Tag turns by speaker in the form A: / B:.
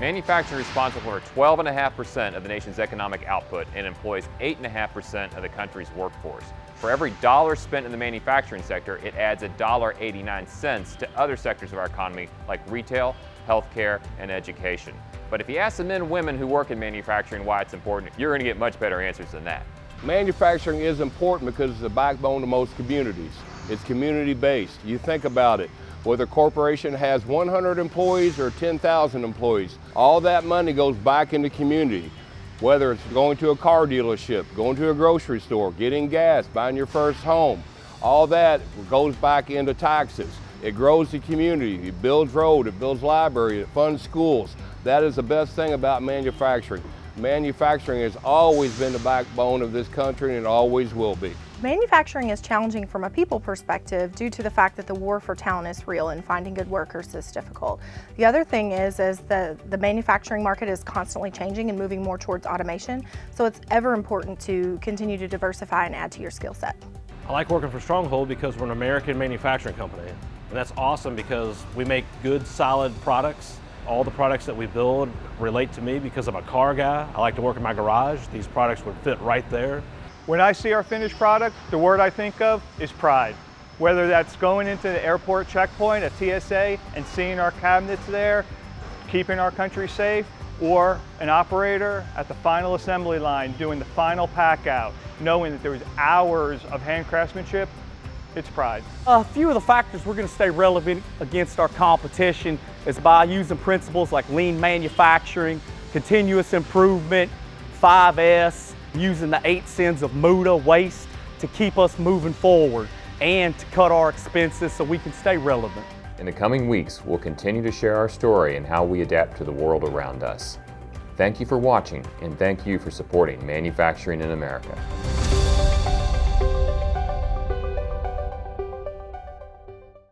A: Manufacturing is responsible for 12.5% of the nation's economic output and employs 8.5% of the country's workforce. For every dollar spent in the manufacturing sector, it adds $1.89 to other sectors of our economy like retail, healthcare, and education. But if you ask the men and women who work in manufacturing why it's important, you're going to get much better answers than that.
B: Manufacturing is important because it's the backbone of most communities. It's community-based. You think about it. Whether a corporation has 100 employees or 10,000 employees, all that money goes back into community. Whether it's going to a car dealership, going to a grocery store, getting gas, buying your first home, all that goes back into taxes. It grows the community, it builds roads, it builds libraries, it funds schools. That is the best thing about manufacturing. Manufacturing has always been the backbone of this country and it always will be.
C: Manufacturing is challenging from a people perspective due to the fact that the war for talent is real and finding good workers is difficult. The other thing is the manufacturing market is constantly changing and moving more towards automation, so it's ever important to continue to diversify and add to your skill set.
D: I like working for Stronghold because we're an American manufacturing company, and that's awesome because we make good, solid products. All the products that we build relate to me because I'm a car guy. I like to work in my garage. These products would fit right there.
E: When I see our finished product, the word I think of is pride. Whether that's going into the airport checkpoint at TSA and seeing our cabinets there, keeping our country safe, or an operator at the final assembly line doing the final pack out, knowing that there was hours of hand craftsmanship, it's pride.
F: A few of the factors we're going to stay relevant against our competition is by using principles like lean manufacturing, continuous improvement, 5S, using the 8 Sins of Muda waste to keep us moving forward and to cut our expenses so we can stay relevant.
A: In the coming weeks, we'll continue to share our story and how we adapt to the world around us. Thank you for watching, and thank you for supporting manufacturing in America.